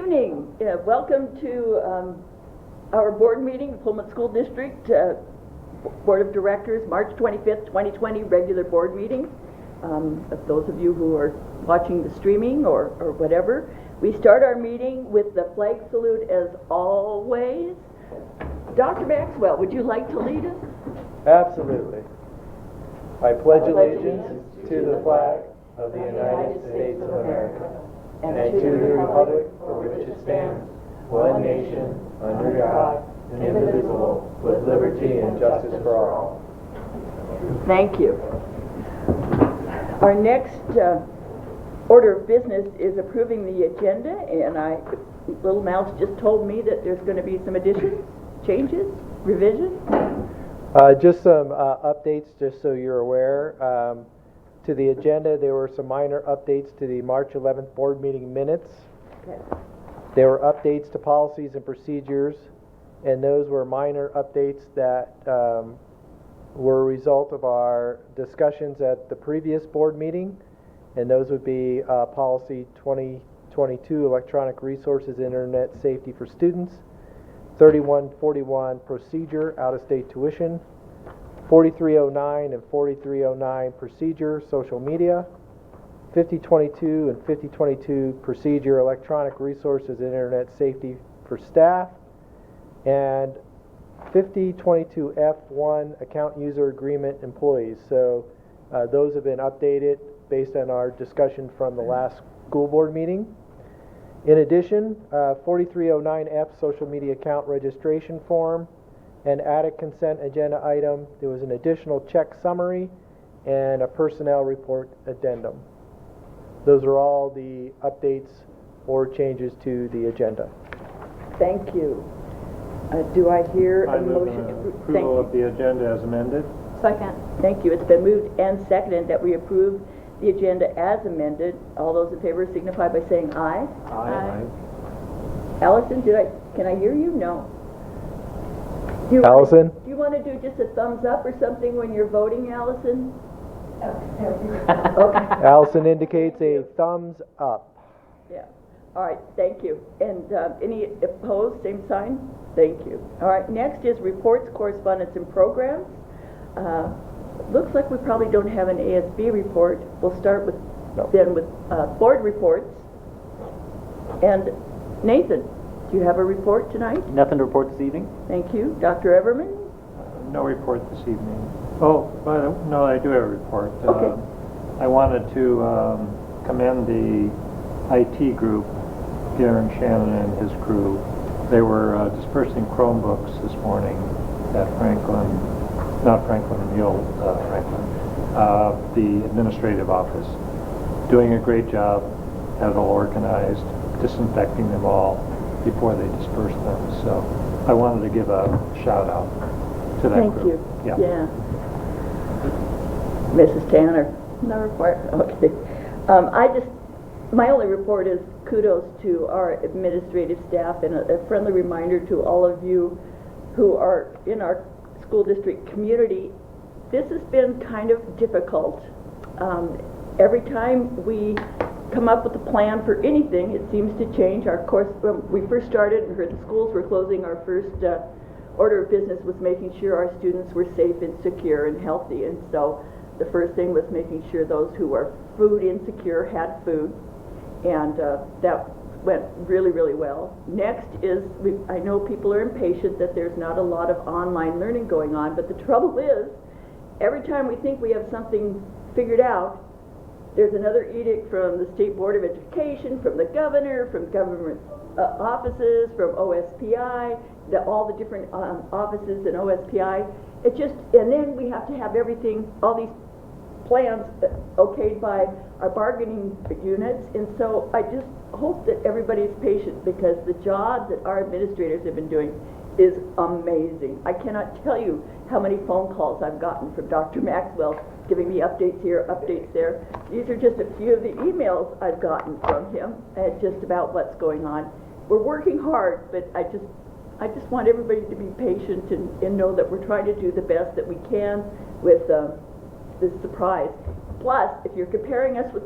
evening. Welcome to our board meeting, Pullman School District Board of Directors, March 25th, 2020, regular board meeting. Those of you who are watching the streaming or whatever, we start our meeting with the flag salute as always. Dr. Maxwell, would you like to lead us? Absolutely. I pledge allegiance to the flag of the United States of America and to the republic for which it stands, one nation, under God, indivisible, with liberty and justice for all. Thank you. Our next order of business is approving the agenda, and Little Mouse just told me that there's going to be some additions, changes, revisions. Just some updates, just so you're aware. To the agenda, there were some minor updates to the March 11th board meeting minutes. Okay. There were updates to policies and procedures, and those were minor updates that were a result of our discussions at the previous board meeting, and those would be policy 2022, electronic resources, internet safety for students, 3141, procedure, out-of-state tuition, 4309 and 4309, procedure, social media, 5022 and 5022, procedure, electronic resources, internet safety for staff, and 5022F1, account user agreement employees. So those have been updated based on our discussion from the last school board meeting. In addition, 4309F, social media account registration form, and added consent agenda item. There was an additional check summary and a personnel report addendum. Those are all the updates or changes to the agenda. Thank you. Do I hear a motion to approval of the agenda as amended? Second. Thank you. It's been moved and seconded that we approve the agenda as amended. All those in favor signify by saying aye. Aye. Allison, can I hear you? No. Allison? Do you want to do just a thumbs up or something when you're voting, Allison? Okay. Allison indicates a thumbs up. Yeah. All right. Thank you. And any opposed? Same sign. Thank you. All right. Next is reports, correspondence, and programs. Looks like we probably don't have an ASB report. We'll start with board reports. And Nathan, do you have a report tonight? Nothing to report this evening. Thank you. Dr. Everman? No report this evening. Oh, no, I do have a report. Okay. I wanted to commend the IT group, Darren Shannon and his crew. They were dispersing Chromebooks this morning at the administrative office. Doing a great job, had it all organized, disinfecting them all before they disperse them. So I wanted to give a shout out to that Thank group. you. Yeah. Mrs. Tanner? No report. Okay. My only report is kudos to our administrative staff and a friendly reminder to all of you who are in our school district community. This has been kind of difficult. Every time we come up with a plan for anything, it seems to change. Of course, when we first started and heard the schools were closing, our first order of business was making sure our students were safe and secure and healthy. And so the first thing was making sure those who are food insecure had food. And that went really, really well. Next is, I know people are impatient that there's not a lot of online learning going on, but the trouble is, every time we think we have something figured out, there's another edict from the State Board of Education, from the governor, from government offices, from OSPI, all the different offices in OSPI. And then we have to have everything, all these plans okayed by our bargaining units. And so I just hope that everybody's patient, because the job that our administrators have been doing is amazing. I cannot tell you how many phone calls I've gotten from Dr. Maxwell giving me updates here, updates there. These are just a few of the emails I've gotten from him just about what's going on. We're working hard, but I just want everybody to be patient and know that we're trying to do the best that we can with this surprise. Plus, if you're comparing us with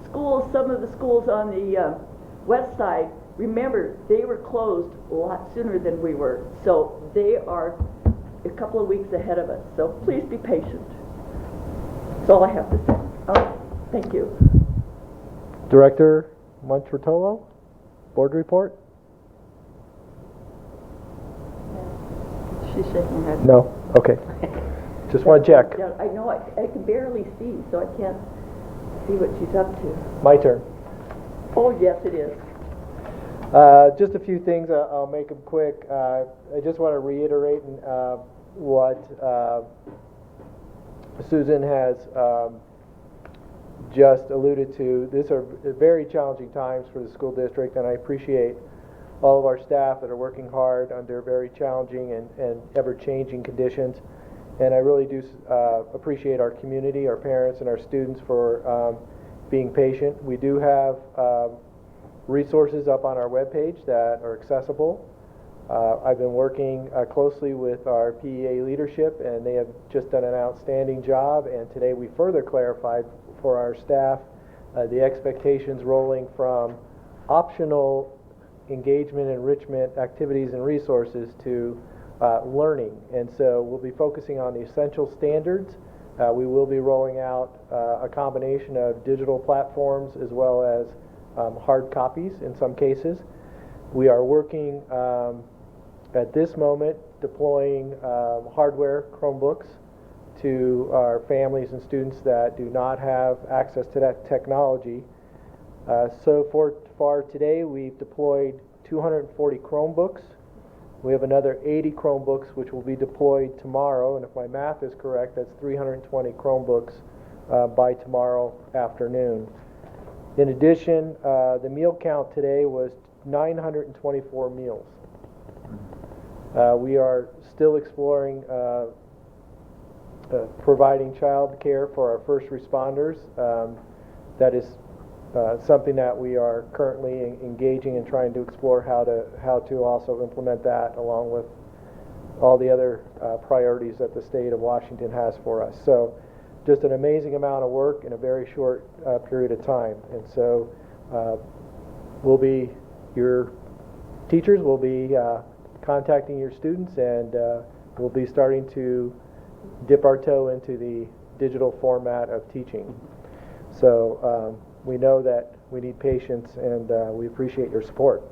schools, some of the schools on the West Side, remember, they were closed a lot sooner than we were, so they are a couple of weeks ahead of us, so please be patient. That's all I have to say. Thank you. Director Montrotolo, board report? She's shaking her head. No? Okay. Just want to check. Yeah, I know, I can barely see, so I can't see what she's up to. My turn. Oh, yes, it is. Just a few things, I'll make them quick. I just want to reiterate what Susan has just alluded to. These are very challenging times for the school district, and I appreciate all of our staff that are working hard under very challenging and ever-changing conditions. And I really do appreciate our community, our parents, and our students for being patient. We do have resources up on our webpage that are accessible. I've been working closely with our PEA leadership, and they have just done an outstanding job. And today we further clarified for our staff the expectations rolling from optional engagement, enrichment, activities, and resources to learning. And so we'll be focusing on the essential standards. We will be rolling out a combination of digital platforms as well as hard copies in some cases. We are working at this moment deploying hardware Chromebooks to our families and students that do not have access to that technology. So far today, we've deployed 240 Chromebooks. We have another 80 Chromebooks which will be deployed tomorrow, and if my math is correct, that's 320 Chromebooks by tomorrow afternoon. In addition, the meal count today was 924 meals. We are still exploring providing child care for our first responders. That is something that we are currently engaging and trying to explore how to also implement that along with all the other priorities that the state of Washington has for us. So just an amazing amount of work in a very short period of time. And so your teachers will be contacting your students, and we'll be starting to dip our toe into the digital format of teaching. So we know that we need patience, and we appreciate your support.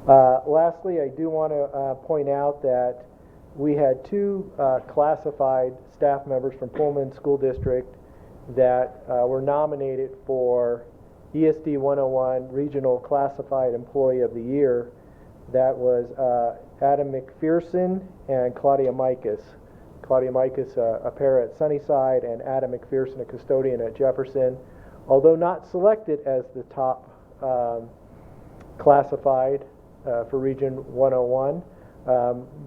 Lastly, I do want to point out that we had two classified staff members from Pullman School District that were nominated for ESD 101 Regional Classified Employee of the Year. That was Adam McPherson and Claudia Mikas. Claudia Mikas, a para at Sunnyside, and Adam McPherson, a custodian at Jefferson. Although not selected as the top classified for Region 101,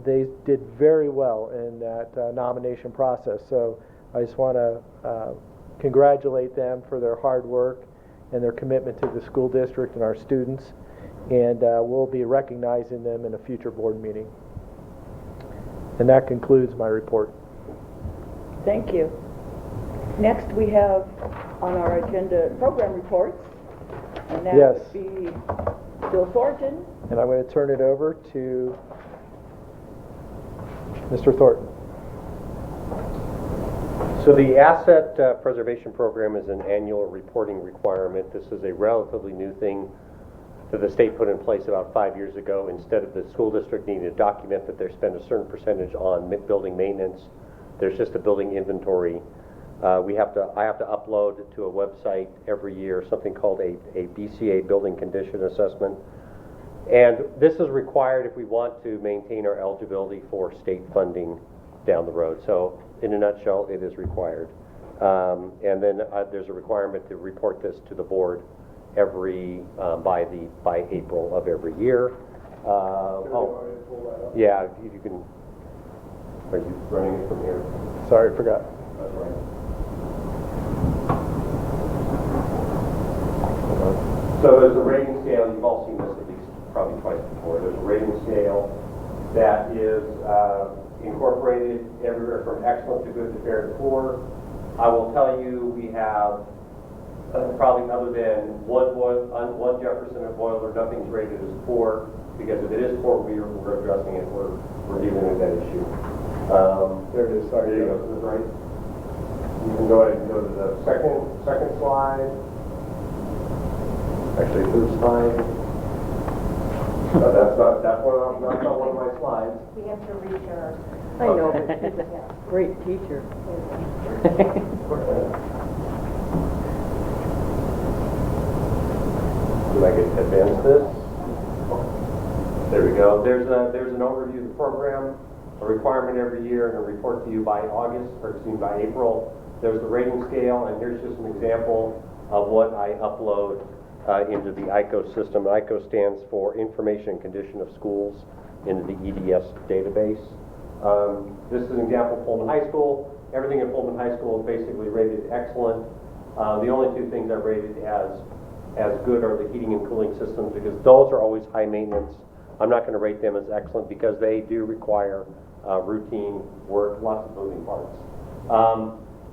they did very well in that nomination process. So I just want to congratulate them for their hard work and their commitment to the school district and our students, and we'll be recognizing them in a future board meeting. And that concludes my report. Thank you. Next, we have on our agenda program reports, and that Yes. would be Bill Thornton. And I'm going to turn it over to Mr. Thornton. So the asset preservation program is an annual reporting requirement. This is a relatively new thing that the state put in place about 5 years ago. Instead of the school district needing to document that they spend a certain percentage on building maintenance, there's just a building inventory. I have to upload to a website every year something called a BCA building condition assessment. And this is required if we want to maintain our eligibility for state funding down the road. So in a nutshell, it is required. And then there's a requirement to report this to the board by April of every year. Yeah, you can. Are you running it from here? Sorry, I forgot. That's right. So there's a rating scale. You've all seen this at least probably twice before. There's a rating scale that is incorporated everywhere from excellent to good to fair to poor. I will tell you we have probably other than one Jefferson boiler, nothing's rated as poor, because if it is poor, we're addressing it, we're dealing with that issue. There it is, sorry. There you go, to the right. You can go ahead and go to the second slide. Actually, third slide. No, that's not one of my slides. We have to reshare. I know, but she's a great teacher. Did I get advance this? There we go. There's an overview of the program, a requirement every year, and a report to you by by April. There's the rating scale, and here's just an example of what I upload into the ICO system. ICO stands for Information and Condition of Schools into the EDS database. This is an example of Pullman High School. Everything in Pullman High School is basically rated excellent. The only two things I rated as good are the heating and cooling systems, because those are always high maintenance. I'm not going to rate them as excellent because they do require routine work, lots of moving parts.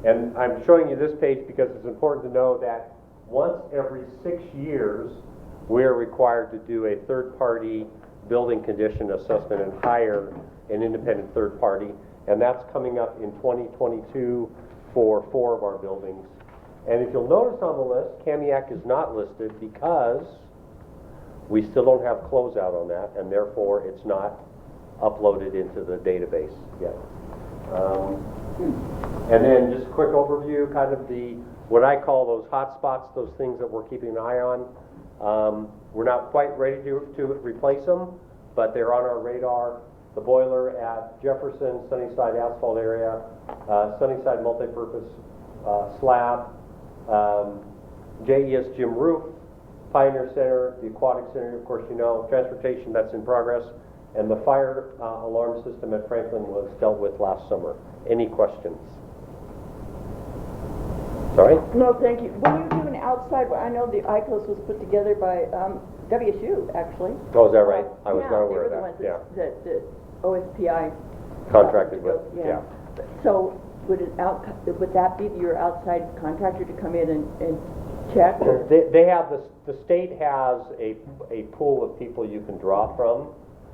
And I'm showing you this page because it's important to know that once every 6 years, we are required to do a third-party building condition assessment and hire an independent third party, and that's coming up in 2022 for 4 of our buildings. And if you'll notice on the list, Kamiak is not listed because we still don't have closeout on that, and therefore it's not uploaded into the database yet. And then just a quick overview, kind of what I call those hot spots, those things that we're keeping an eye on. We're not quite ready to replace them, but they're on our radar. The boiler at Jefferson, Sunnyside asphalt area, Sunnyside multipurpose slab, JES gym roof, Pioneer Center, the Aquatic Center, of course you know, transportation, that's in progress, and the fire alarm system at Franklin was dealt with last summer. Any questions? Sorry? No, thank you. When you do an outside, I know the ICOS was put together by WSU, actually. Oh, is that right? I was not aware of that. Yeah, they were the ones that OSPI Contracted with, yeah. So would that be your outside contractor to come in and check? They have, the state has a pool of people you can draw from.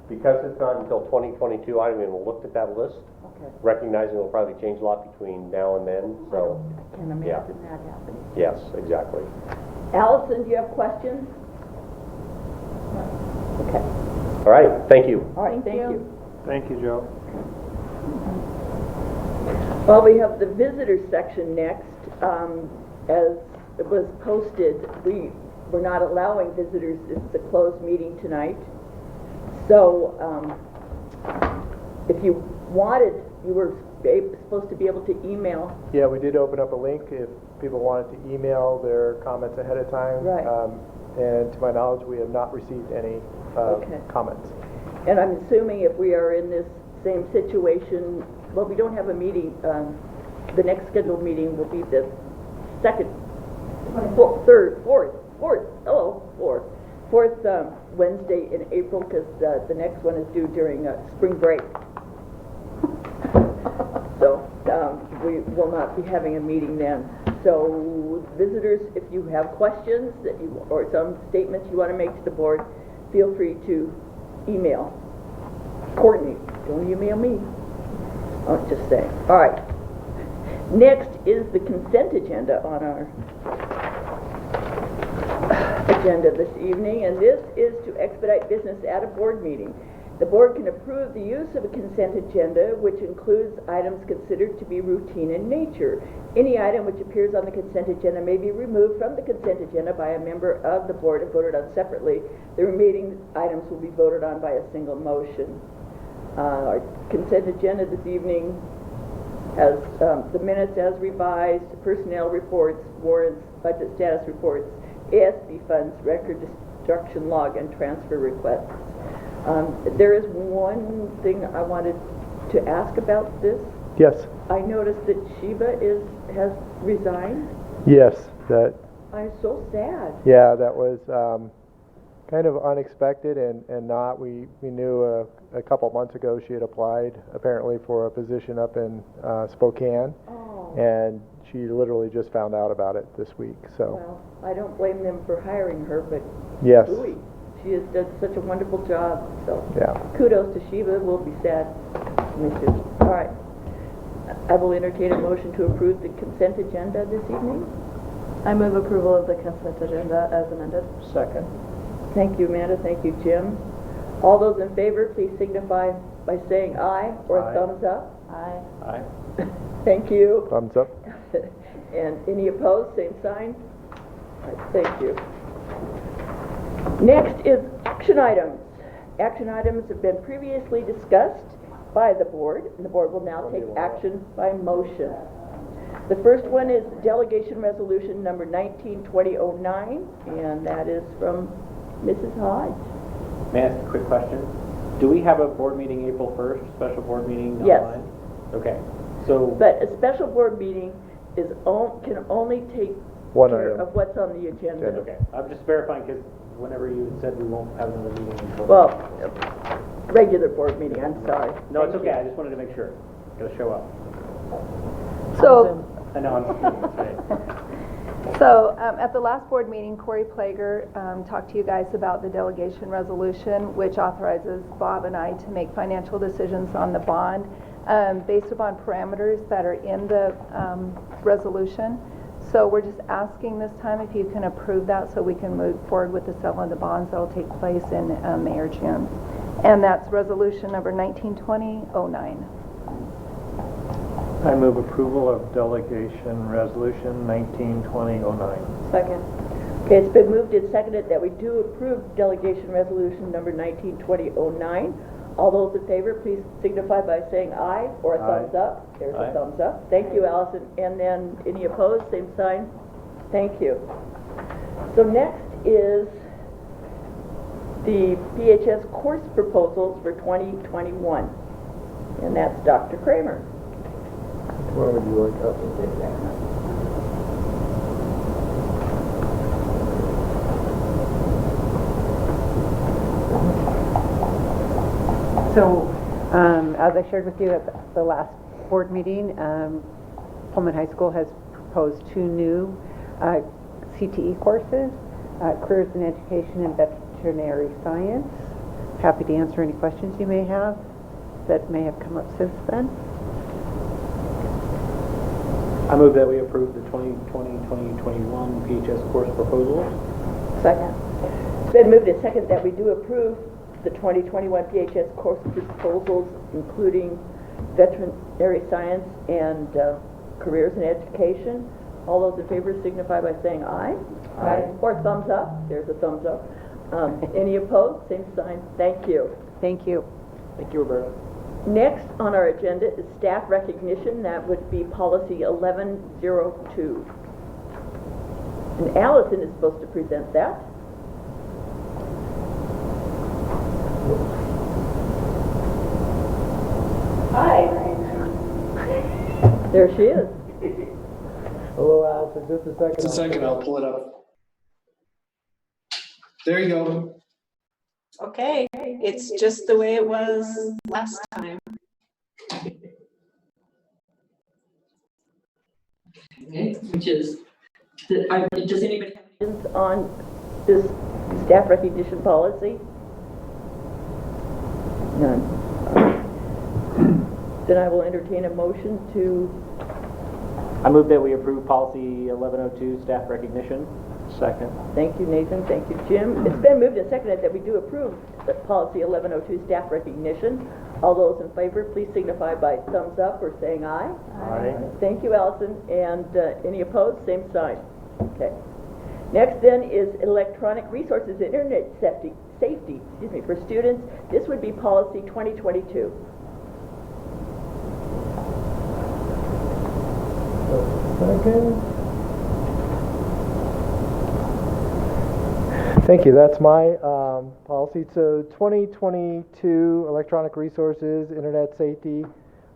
Because it's not until 2022, I haven't even looked at that list. Okay. Recognizing it'll probably change a lot between now and then, so. I can't imagine that happening. Yes, exactly. Allison, do you have questions? Okay. All right, thank you. All right, thank you. Thank you, Joe. Well, we have the visitor section next. As it was posted, we're not allowing visitors. It's a closed meeting tonight. So, if you wanted, you were supposed to be able to email. Yeah, we did open up a link if people wanted to email their comments ahead of time. Right. And to my knowledge, we have not received any comments. And I'm assuming if we are in this same situation, well, we don't have a meeting, the next scheduled meeting will be the fourth Wednesday in April, because the next one is due during spring break. So we will not be having a meeting then. So visitors, if you have questions or some statements you want to make to the board, feel free to email Courtney. Don't email me. I'll just say. All right. Next is the consent agenda on our agenda this evening, and this is to expedite business at a board meeting. The board can approve the use of a consent agenda, which includes items considered to be routine in nature. Any item which appears on the consent agenda may be removed from the consent agenda by a member of the board and voted on separately. The remaining items will be voted on by a single motion. Our consent agenda this evening has the minutes as revised, personnel reports, warrants, budget status reports, ASB funds, record destruction log, and transfer requests. There is one thing I wanted to ask about this. Yes. I noticed that Sheba has resigned. Yes, that. I'm so sad. Yeah, that was kind of unexpected and not. We knew a couple months ago she had applied apparently for a position up in Spokane. Oh. And She literally just found out about it this week, so, Well, I don't blame them for hiring her, but yes, ooh, she has done such a wonderful job, so yeah. kudos to Sheba. We'll be sad to miss you. All right. I will entertain a motion to approve the consent agenda this evening. I move approval of the consent agenda as amended. Second. Thank you, Amanda. Thank you, Jim. All those in favor, please signify by saying aye or Aye. a thumbs up. Aye. Aye. Thank you. Thumbs up. And any opposed, same sign. All right, thank you. Next is action items. Action items have been previously discussed by the board, and the board will now take action by motion. The first one is delegation resolution number 19-2009, and that is from Mrs. Hodge. May I ask a quick question? Do we have a board meeting April 1st, special board meeting Yes. online? Okay, so, But a special board meeting is can only take One care item. of what's on the agenda. okay, I'm just verifying because whenever you said we won't have another meeting until... Well, regular board meeting, I'm sorry. No, it's Thank okay, you. I just wanted to make sure. Gotta show up. So, I know I'm confused, right? at the last board meeting, Corey Plager talked to you guys about the delegation resolution, which authorizes Bob and I to make financial decisions on the bond based upon parameters that are in the resolution. So we're just asking this time if you can approve that so we can move forward with the sale of the bonds that will take place in May or June. And that's resolution number 19-2009. I move approval of delegation resolution 19-2009. Second. Okay, it's been moved and seconded that we do approve delegation resolution number 19-2009. All those in favor, please signify by saying aye or a Aye. thumbs up. There's Aye. a thumbs up. Thank you, Allison. And then any opposed, same sign. Thank you. So next is the PHS course proposals for 2021. And that's Dr. Kramer. What would you like up? So, as I shared with you at the last board meeting, Pullman High School has proposed 2 new CTE courses, Careers in Education and Veterinary Science. Happy to answer any questions you may have that may have come up since then. I move that we approve the 2020-2021 PHS course proposals. Second. It's been moved and seconded that we do approve the 2021 PHS course proposals, including veterinary science and careers in education. All those in favor signify by saying aye. Aye. Or thumbs up. There's a thumbs up. Any opposed? Same sign. Thank you. Thank you. Thank you, Roberta. Next on our agenda is staff recognition. That would be policy 1102. And Allison is supposed to present that. Hi. There she is. Hello, Allison, just a second. Just a second, I'll pull it up. There you go. Okay, it's just the way it was last time. Okay, which is, does anybody have Questions on this staff recognition policy? None. Then I will entertain a motion to, I move that we approve policy 1102, staff recognition. Second. thank you, Nathan, thank you, Jim. It's been moved and seconded that we do approve the policy 1102, staff recognition. All those in favor, please signify by thumbs up or saying aye. Aye. Thank you, Allison. And any opposed, same sign. Okay. Next then is electronic resources, internet safety, for students. This would be policy 2022. Second. Thank you. That's my policy. So 2022 electronic resources, internet safety.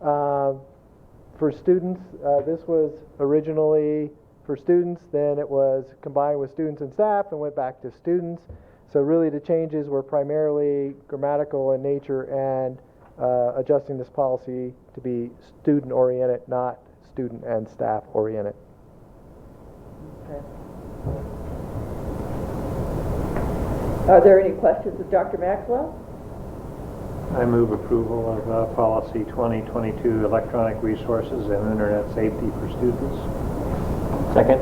For students, this was originally for students, then it was combined with students and staff and went back to students. So really the changes were primarily grammatical in nature and adjusting this policy to be student-oriented, not student and staff oriented. Are there any questions of Dr. Maxwell? I move approval of policy 2022, electronic resources and internet safety for students. Second.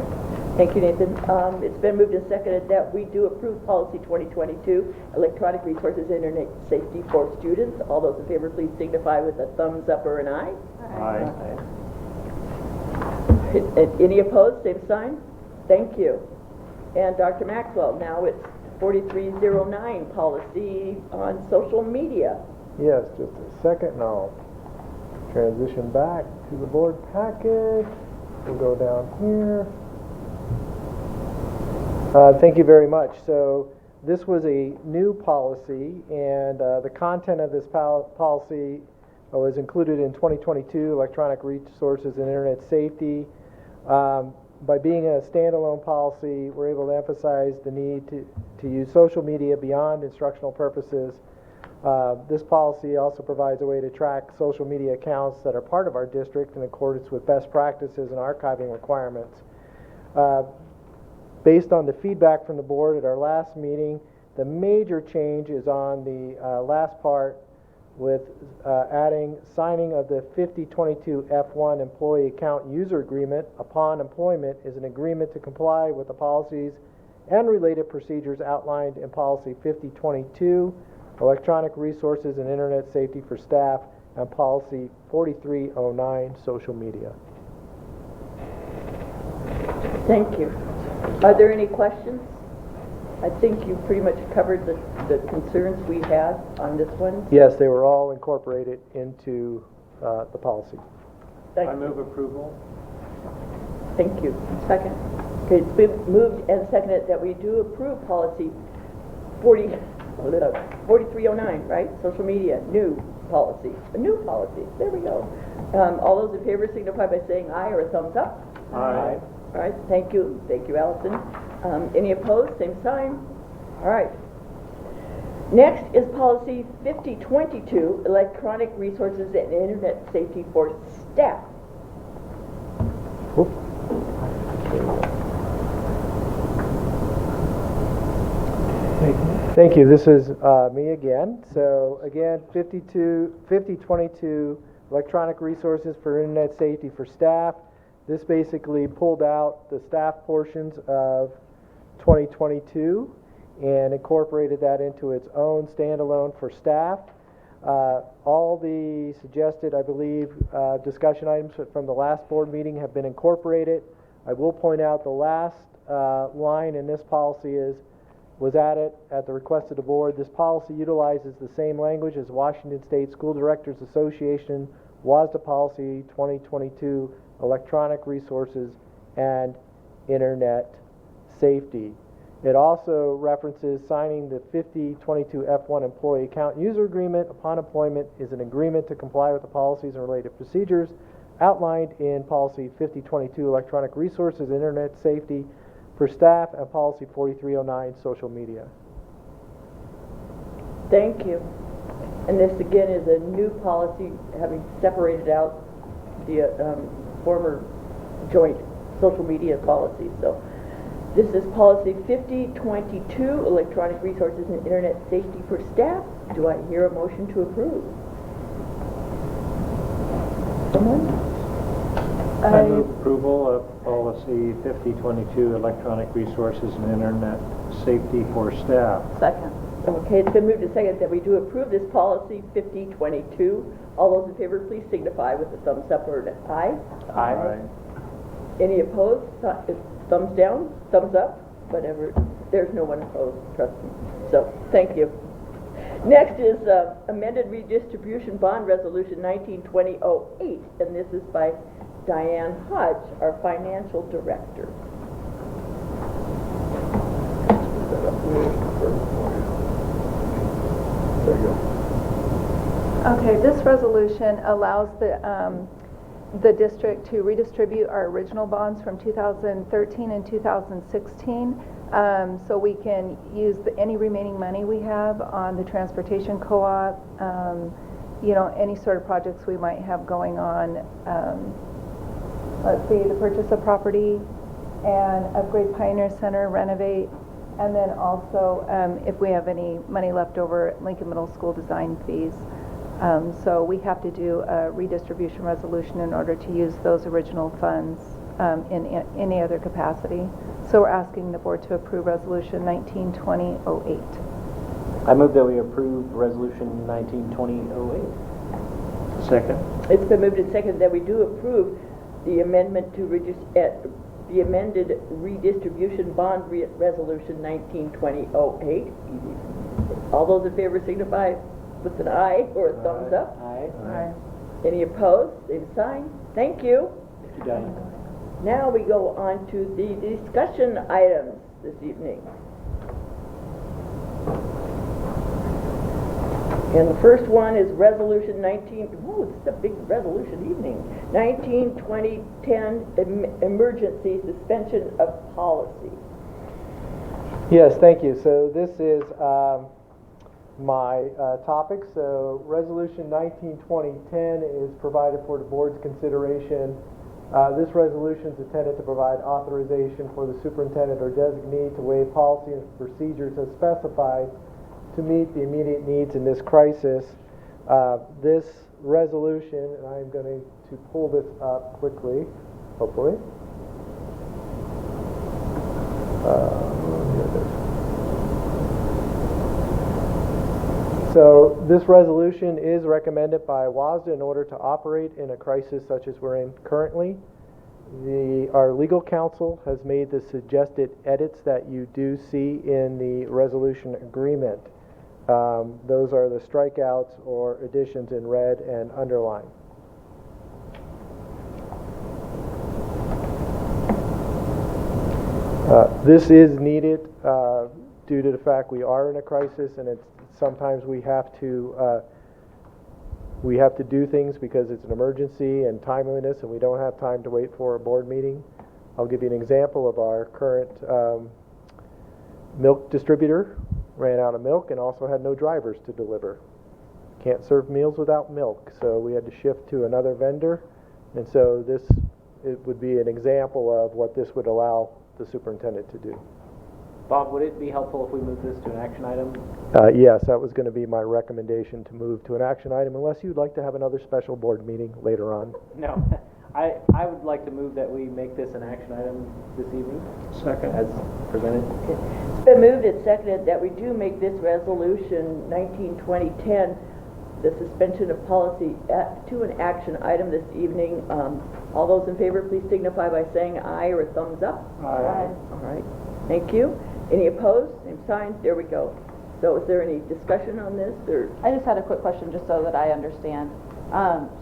Thank you, Nathan. It's been moved and seconded that we do approve policy 2022, electronic resources and internet safety for students. All those in favor, please signify with a thumbs up or an eye. Aye. Any opposed, same sign. Thank you. And Dr. Maxwell, now it's 4309, policy on social media. Yes, just a second and I'll transition back to the board packet. We'll go down here. Thank you very much. So this was a new policy, and the content of this policy was included in 2022 electronic resources and internet safety. By being a standalone policy, we're able to emphasize the need to use social media beyond instructional purposes. This policy also provides a way to track social media accounts that are part of our district in accordance with best practices and archiving requirements. Based on the feedback from the board at our last meeting, the major change is on the last part with adding signing of the 5022 F1 employee account user agreement upon employment is an agreement to comply with the policies and related procedures outlined in policy 5022, electronic resources and internet safety for staff, and policy 4309, social media. Thank you. Are there any questions? I think you pretty much covered the concerns we had on this one. Yes, they were all incorporated into the policy. I move approval. Thank you. Second. Okay, it's been moved and seconded that we do approve policy 4309, right? Social media, new policy. A new policy. There we go. All those in favor signify by saying aye or a thumbs up. Aye. All right, thank you. Thank you, Allison. Any opposed? Same sign. All right. Next is policy 5022, electronic resources and internet safety for staff. Whoop. Thank you. This is me again. So again, 5022, electronic resources for internet safety for staff. This basically pulled out the staff portions of 2022 and incorporated that into its own standalone for staff. All the suggested, I believe, discussion items from the last board meeting have been incorporated. I will point out the last line in this policy was added at the request of the board. This policy utilizes the same language as Washington State School Directors Association WASDA policy 2022, electronic resources and internet safety. It also references signing the 5022 F1 employee account user agreement upon employment is an agreement to comply with the policies and related procedures outlined in policy 5022 electronic resources and internet safety for staff and policy 4309 social media. Thank you. And this again is a new policy having separated out the former joint social media policy. So this is policy 5022, electronic resources and internet safety for staff. Do I hear a motion to approve? Someone? I move approval of policy 5022, electronic resources and internet safety for staff. Second. Okay, it's been moved and seconded that we do approve this policy 5022. All those in favor, please signify with a thumbs up or an eye. Aye. Any opposed? Thumbs down, thumbs up, whatever. There's no one opposed, trust me. So, thank you. Next is amended redistribution bond resolution 1920-08, and this is by Diane Hodge, our financial director. There you go. Okay, this resolution allows the district to redistribute our original bonds from 2013 and 2016, so we can use any remaining money we have on the transportation co-op, you know, any sort of projects we might have going on let's see, the purchase of property and upgrade Pioneer Center, renovate, and then also if we have any money left over, Lincoln Middle School design fees. So we have to do a redistribution resolution in order to use those original funds in any other capacity. So we're asking the board to approve Resolution 192008. I move that we approve Resolution 192008. Second. It's been moved and seconded that we do approve the amendment to the amended redistribution bond resolution 192008. All those in favor signify with an aye or a thumbs up. Aye. Aye. Any opposed? Same sign. Thank you. Thank you, Diane. Now we go on to the discussion items this evening. And the first one is Resolution 19, oh, this is a big resolution evening. 19-2010 Emergency Suspension of Policy. Yes, thank you. So this is my topic. So Resolution 19-2010 is provided for the board's consideration. This resolution is intended to provide authorization for the superintendent or designee to waive policy and procedures as specified to meet the immediate needs in this crisis. This resolution, and I'm going to pull this up quickly, hopefully. Here it is. So this resolution is recommended by WASDA in order to operate in a crisis such as we're in currently. Our legal counsel has made the suggested edits that you do see in the resolution agreement. Those are the strikeouts or additions in red and underline. This is needed due to the fact we are in a crisis, and it's sometimes we have to do things because it's an emergency and timeliness, and we don't have time to wait for a board meeting. I'll give you an example of our current milk distributor. Ran out of milk and also had no drivers to deliver. Can't serve meals without milk, so we had to shift to another vendor. And so it would be an example of what this would allow the superintendent to do. Bob, would it be helpful if we move this to an action item? Yes, that was going to be my recommendation, to move to an action item, unless you'd like to have another special board meeting later on. No. I would like to move that we make this an action item this evening. Second. As presented. It's been moved and seconded that we do make this resolution 19-2010, the suspension of policy, to an action item this evening. All those in favor, please signify by saying aye or a thumbs up. Aye. All right. Thank you. Any opposed? Same sign. There we go. So is there any discussion on this, or? I just had a quick question, just so that I understand.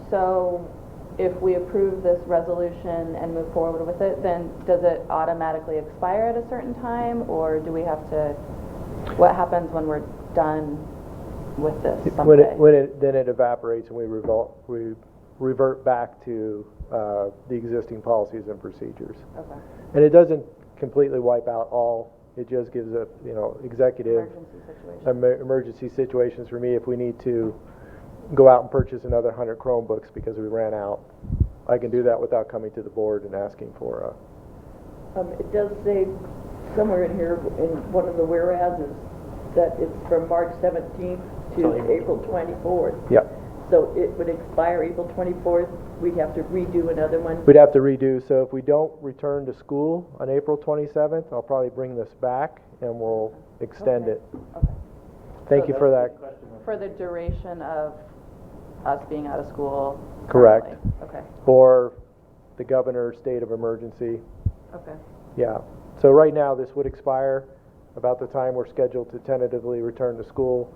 So if we approve this resolution and move forward with it, then does it automatically expire at a certain time, or do we have to, what happens when we're done with this someday? Then it evaporates and we revert back to the existing policies and procedures. Okay. And it doesn't completely wipe out all. It just gives a executive emergency situations for me if we need to go out and purchase another 100 Chromebooks because we ran out. I can do that without coming to the board and asking for It does say somewhere in here, in one of the whereases, that it's from March 17th to April 24th. Yeah. So it would expire April 24th. We'd have to redo another one. We'd have to redo. So if we don't return to school on April 27th, I'll probably bring this back and we'll extend it. Okay. Thank you for that. For the duration of us being out of school? Correct. Currently. Okay. Or the governor's state of emergency. Okay. Yeah. So right now, this would expire about the time we're scheduled to tentatively return to school.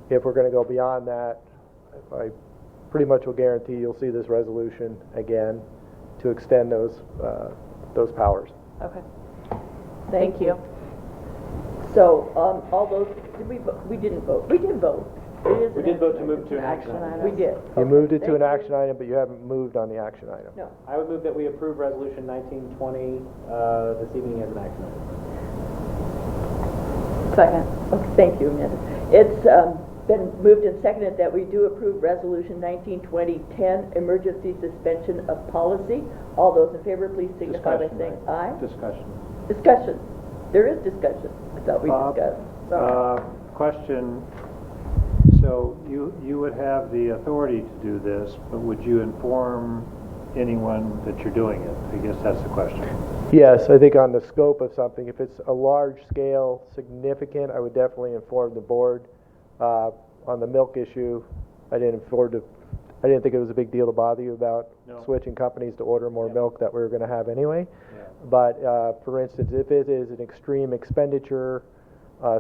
If we're going to go beyond that, I pretty much will guarantee you'll see this resolution again to extend those powers. Okay. Thank you. So, all those, we didn't vote. We did vote. We did vote to move to an action item. We did. You moved it to an Thank action item, but you haven't moved on the action item. No. I would move that we approve Resolution 1920 this evening as an action item. Second. Okay, thank you, Amanda. It's Been moved and seconded that we do approve Resolution 19-2010, emergency suspension of policy. All those in favor, please signify by saying aye. Discussion. Discussion. There is discussion. I thought we discussed. Question, so you would have the authority to do this, but would you inform anyone that you're doing it? I guess that's the question. Yes, I think on the scope of something, if it's a large scale, significant, I would definitely inform the board. On the milk issue, I didn't think it was a big deal to bother you about switching companies to order more milk that we were going to have anyway. Yeah. But for instance, if it is an extreme expenditure,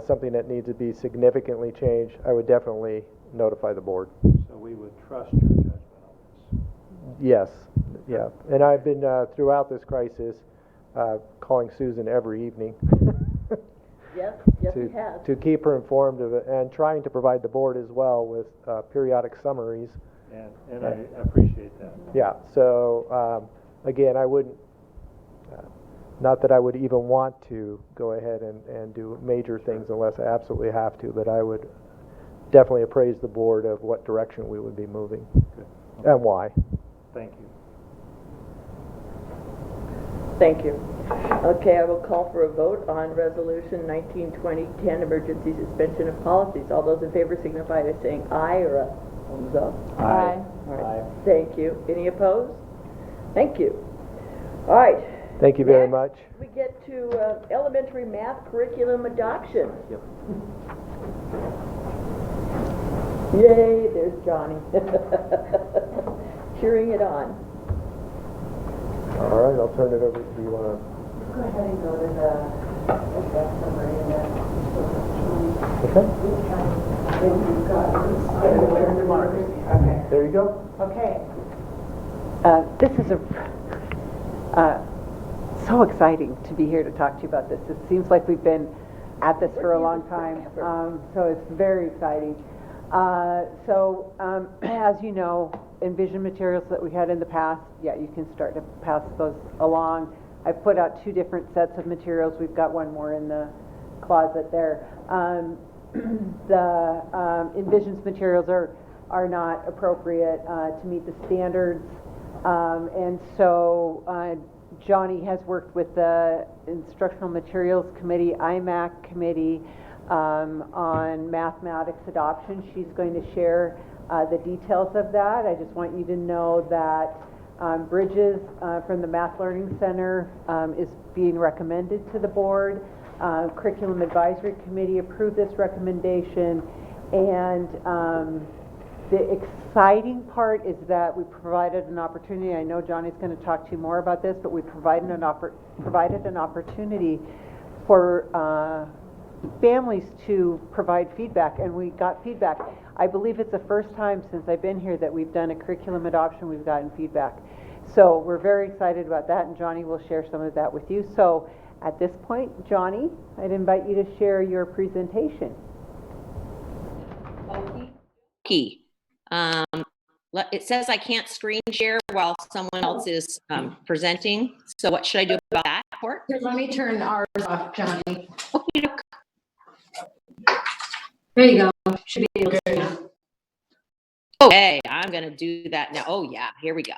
something that needs to be significantly changed, I would definitely notify the board. So we would trust your judgment on this. Yes, yeah. And I've been, throughout this crisis, calling Susan every evening. Yes, he has. To keep her informed of it, and trying to provide the board as well with periodic summaries. And I appreciate that. Yeah, so again, I wouldn't, not that I would even want to go ahead and do major things unless I absolutely have to, but I would definitely appraise the board of what direction we would be moving. Good. And why. Thank you. Thank you. Okay, I will call for a vote on Resolution 19-2010, emergency suspension of policies. All those in favor signify by saying aye or a thumbs up. Aye. All right. Thank you. Any opposed? Thank you. All right. Thank you very Next, much. we get to elementary math curriculum adoption. Yep. Yay, there's Johnny. Cheering it on. All right, I'll turn it over. Do you want to? Go ahead and go to the summary and then. Okay. Okay. There you go. Okay. This is so exciting to be here to talk to you about this. It seems like we've been at this for a long time, so it's very exciting. As you know, Envision materials that we had in the past, yeah, you can start to pass those along. I've put out 2 different sets of materials. We've got one more in the closet there. The Envision's materials are not appropriate to meet the standards, and so Johnny has worked with the Instructional Materials Committee, IMAC Committee, on mathematics adoption. She's going to share the details of that. I just want you to know that Bridges from the Math Learning Center is being recommended to the board. Curriculum Advisory Committee approved this recommendation, and the exciting part is that we provided an opportunity. I know Johnny's going to talk to you more about this, but we provided an opportunity for families to provide feedback, and we got feedback. I believe it's the first time since I've been here that we've done a curriculum adoption, we've gotten feedback. So we're very excited about that, and Johnny will share some of that with you. So at this point, Johnny, I'd invite you to share your presentation. Key. It says I can't screen share while someone else is presenting. So what should I do about that, Court? Here, let me turn ours off, Johnny. Okay. There you go. Should be able to now. Okay, I'm going to do that now. Oh, yeah, here we go.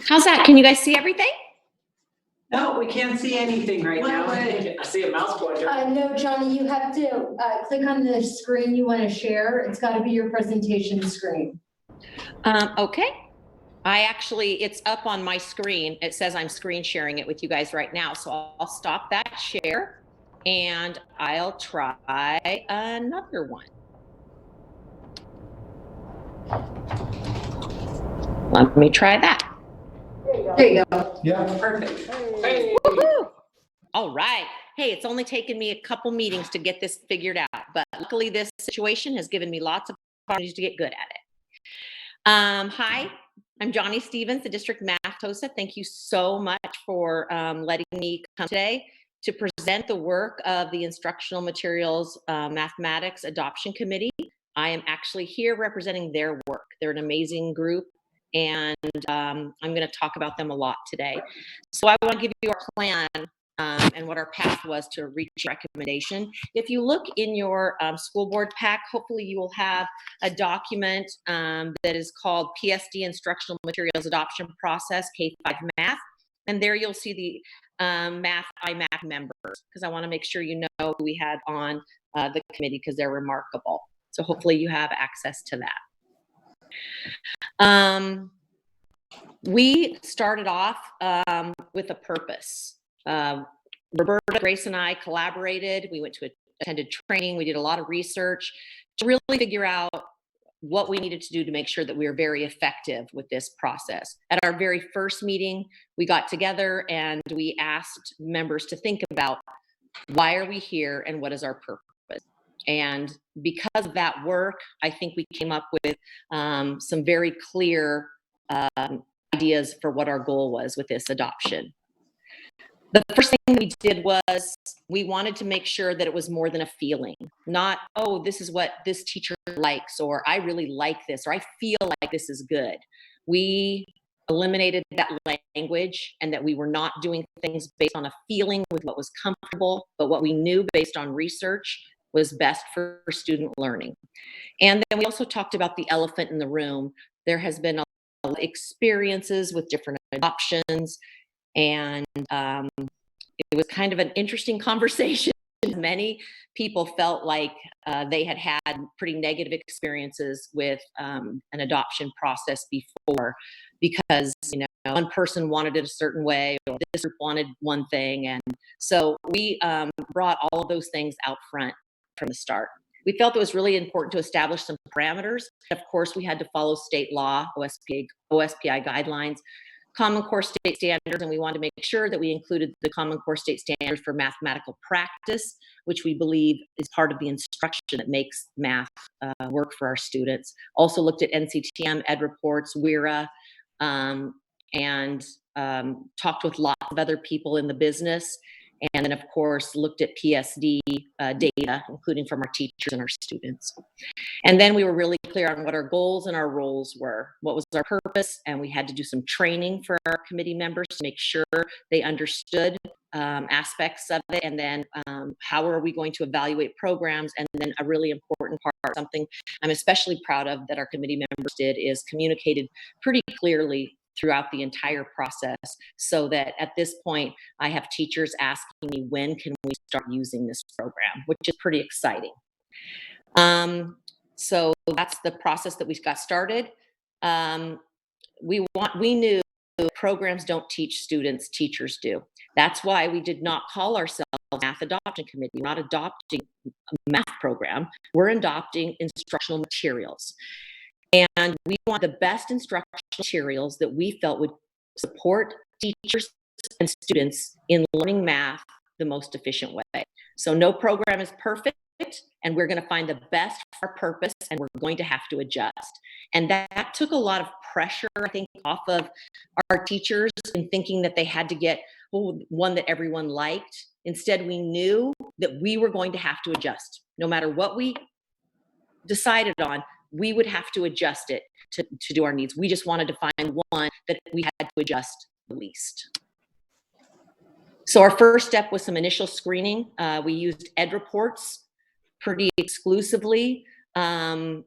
How's that? Can you guys see everything? No, we can't see anything right now. I see a mouse pointer. No, Johnny, you have to click on the screen you want to share. It's got to be your presentation screen. Okay. It's up on my screen. It says I'm screen sharing it with you guys right now. So I'll stop that share and I'll try another one. Let me try that. There you go. Yeah. Perfect. Hey. Woohoo! All right. Hey, it's only taken me a couple meetings to get this figured out, but luckily this situation has given me lots of opportunities to get good at it. Hi, I'm Johnny Stevens, the District Math TOSA. Thank you so much for letting me come today to present the work of the Instructional Materials Mathematics Adoption Committee. I am actually here representing their work. They're an amazing group and I'm going to talk about them a lot today. So I want to give you our plan and what our path was to reach recommendation. If you look in your school board pack, hopefully you will have a document that is called PSD Instructional Materials Adoption Process, K-5 Math. And there you'll see the Math IMAC members, because I want to make sure you know who we had on the committee, because they're remarkable. So hopefully you have access to that. We started off with a purpose. Roberta, Grace, and I collaborated. We went to attended training. We did a lot of research to really figure out what we needed to do to make sure that we were very effective with this process. At our very first meeting, we got together and we asked members to think about, why are we here and what is our purpose? And because of that work, I think we came up with some very clear ideas for what our goal was with this adoption. The first thing we did was we wanted to make sure that it was more than a feeling, not, oh, this is what this teacher likes, or I really like this, or I feel like this is good. We eliminated that language, and that we were not doing things based on a feeling with what was comfortable, but what we knew based on research was best for student learning. And then we also talked about the elephant in the room. There has been a lot of experiences with different adoptions, and it was kind of an interesting conversation. Many people felt like they had had pretty negative experiences with an adoption process before, because one person wanted it a certain way, or this group wanted one thing, and so we brought all of those things out front from the start. We felt it was really important to establish some parameters. Of course, we had to follow state law, OSPI guidelines, Common Core State Standards, and we wanted to make sure that we included the Common Core State Standards for mathematical practice, which we believe is part of the instruction that makes math work for our students. Also looked at NCTM, Ed Reports, WIRA, and talked with lots of other people in the business. And then, of course, looked at PSD data, including from our teachers and our students. And then we were really clear on what our goals and our roles were, what was our purpose, and we had to do some training for our committee members to make sure they understood aspects of it, and then how are we going to evaluate programs, and then a really important part, something I'm especially proud of that our committee members did, is communicated pretty clearly throughout the entire process, so that at this point I have teachers asking me, when can we start using this program, which is pretty exciting. So that's the process that we got started. We knew programs don't teach students, teachers do. That's why we did not call ourselves Math Adoption Committee. We're not adopting a math program, we're adopting instructional materials. And we want the best instructional materials that we felt would support teachers and students in learning math the most efficient way. So no program is perfect, and we're going to find the best for our purpose, and we're going to have to adjust. And that took a lot of pressure, I think, off of our teachers in thinking that they had to get one that everyone liked. Instead, we knew that we were going to have to adjust. No matter what we decided on, we would have to adjust it to do our needs. We just wanted to find one that we had to adjust the least. So our first step was some initial screening. We used Ed Reports pretty exclusively. I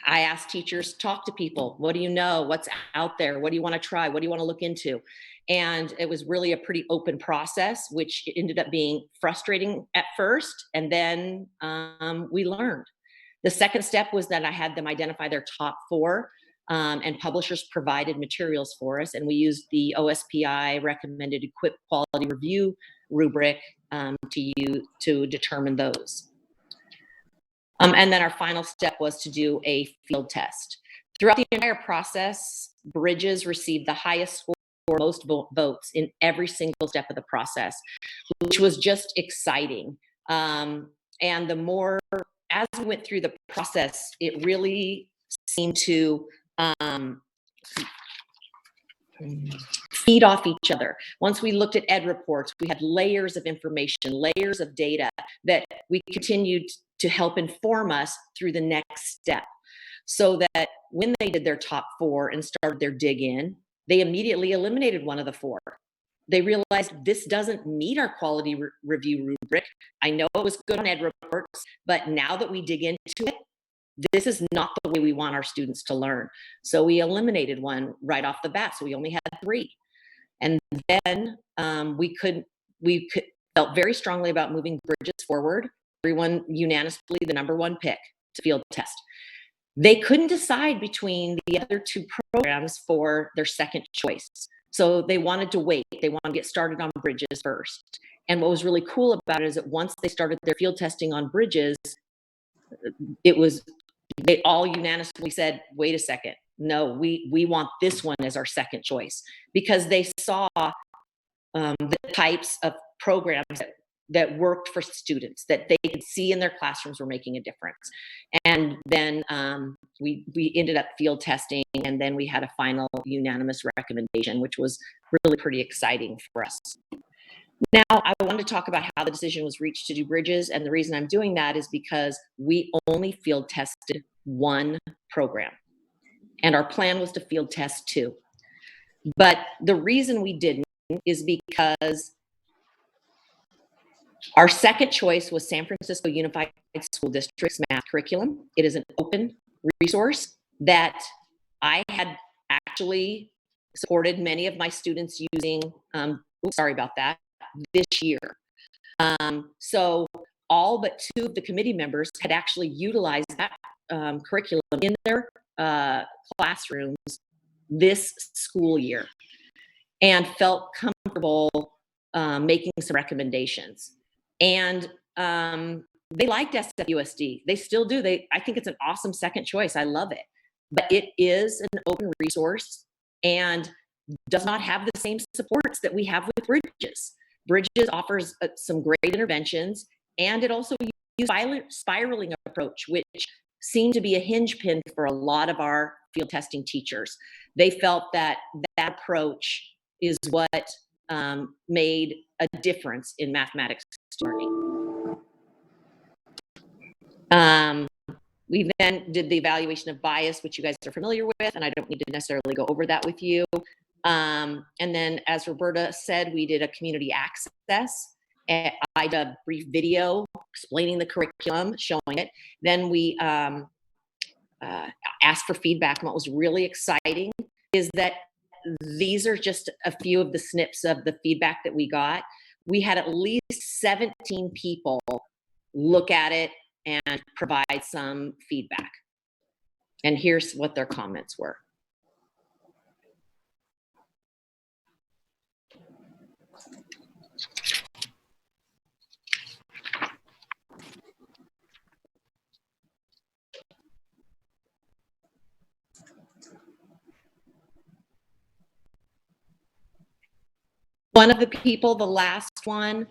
asked teachers, talk to people. What do you know? What's out there? What do you want to try? What do you want to look into? And it was really a pretty open process, which ended up being frustrating at first. And then we learned. The second step was that I had them identify their top 4, and publishers provided materials for us. And we used the OSPI recommended equipped quality review rubric to determine those. And then our final step was to do a field test. Throughout the entire process, Bridges received the highest score, most votes in every single step of the process, which was just exciting. And the more, as we went through the process, it really seemed to feed off each other. Once we looked at Ed Reports, we had layers of information, layers of data that we continued to help inform us through the next step, so that when they did their top 4 and started their dig in, they immediately eliminated one of the 4. They realized this doesn't meet our quality review rubric. I know it was good on ed reports, but now that we dig into it, this is not the way we want our students to learn. So we eliminated one right off the bat. So we only had 3. And then felt very strongly about moving Bridges forward. Everyone unanimously the number 1 pick to field test. They couldn't decide between the other 2 programs for their second choice. So they wanted to wait. They wanted to get started on Bridges first. And what was really cool about it is that once they started their field testing on Bridges, they all unanimously said, wait a second, no, we want this one as our second choice, because they saw the types of programs that worked for students, that they could see in their classrooms were making a difference. And then we ended up field testing, and then we had a final unanimous recommendation, which was really pretty exciting for us. Now, I want to talk about how the decision was reached to do Bridges, and the reason I'm doing that is because we only field tested 1 program, and our plan was to field test 2. But the reason we didn't is because our second choice was San Francisco Unified School District's math curriculum. It is an open resource that I had actually supported many of my students using, sorry about that, this year. So all but 2 of the committee members had actually utilized that curriculum in their classrooms this school year and felt comfortable making some recommendations. And they liked SFUSD. They still do. I think it's an awesome second choice. I love it. But it is an open resource and does not have the same supports that we have with Bridges. Bridges offers some great interventions, and it also uses spiraling approach, which seemed to be a hinge pin for a lot of our field testing teachers. They felt that that approach is what made a difference in mathematics learning. We then did the evaluation of bias, which you guys are familiar with, and I don't need to necessarily go over that with you. And then, as Roberta said, we did a community access. I did a brief video explaining the curriculum, showing it. Then we asked for feedback. And what was really exciting is that these are just a few of the snips of the feedback that we got. We had at least 17 people look at it and provide some feedback. And here's what their comments were. One of the people, the last one,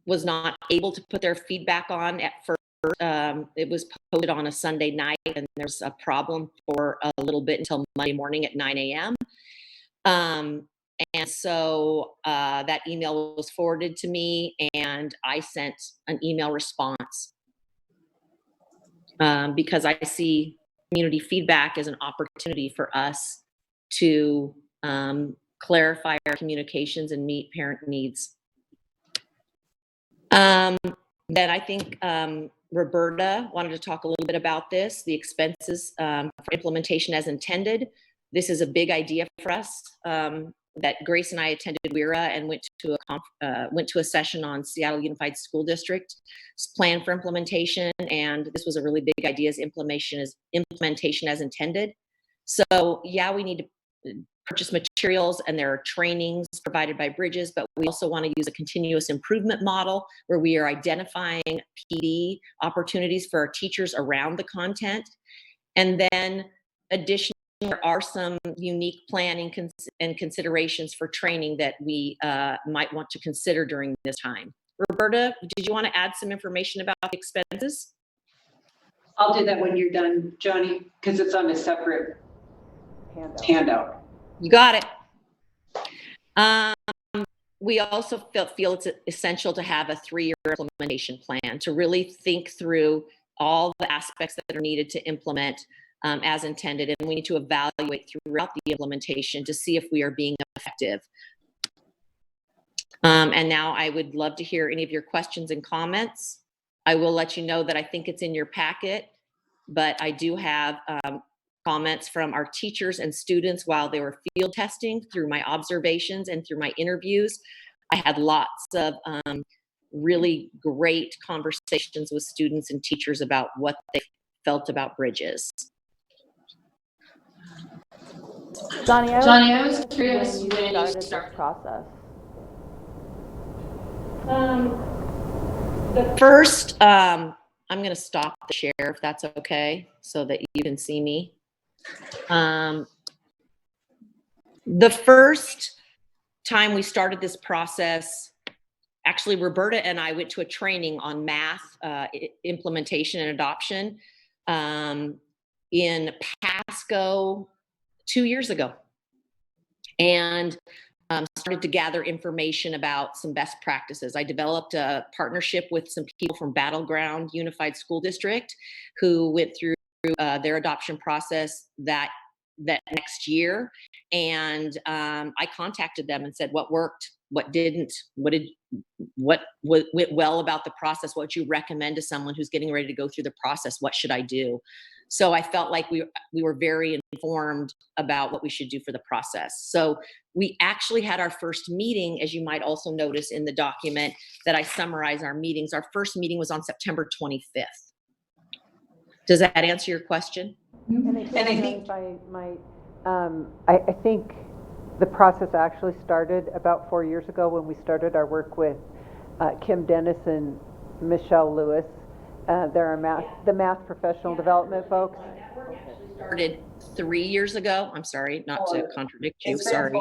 was not able to put their feedback on at first. It was posted on a Sunday night, and there's a problem for a little bit until Monday morning at 9 a.m. And so that email was forwarded to me, and I sent an email response because I see community feedback as an opportunity for us to clarify our communications and meet parent needs. Then I think Roberta wanted to talk a little bit about this, the expenses for implementation as intended. This is a big idea for us that Grace and I attended WIRA and went to a session on Seattle Unified School District's plan for implementation, and this was a really big idea, implementation as intended. So yeah, we need to purchase materials, and there are trainings provided by Bridges, but we also want to use a continuous improvement model where we are identifying PD opportunities for our teachers around the content. And then additionally, there are some unique planning and considerations for training that we might want to consider during this time. Roberta, did you want to add some information about the expenses? I'll do that when you're done, Johnny, because it's on a separate handout. You got it. We also feel it's essential to have a 3-year implementation plan to really think through all the aspects that are needed to implement as intended, and we need to evaluate throughout the implementation to see if we are being effective. And now I would love to hear any of your questions and comments. I will let you know that I think it's in your packet, but I do have comments from our teachers and students while they were field testing, through my observations and through my interviews. I had lots of really great conversations with students and teachers about what they felt about Bridges. Johnny, I was curious when you started this process. The first, I'm going to stop the share if that's okay, so that you can see me. The first time we started this process, actually, Roberta and I went to a training on math implementation and adoption in Pasco 2 years ago, and started to gather information about some best practices. I developed a partnership with some people from Battleground Unified School District who went through their adoption process that next year, and I contacted them and said, what worked, what didn't, what went well about the process, what would you recommend to someone who's getting ready to go through the process, what should I do? So I felt like we were very informed about what we should do for the process. So we actually had our first meeting, as you might also notice in the document that I summarize our meetings. Our first meeting was on September 25th. Does that answer your question? And I think if I might, I think the process actually started about 4 years ago when we started our work with Kim Dennis and Michelle Lewis. They're the math professional development folks. That work actually started 3 years ago. I'm sorry, not to contradict you, sorry.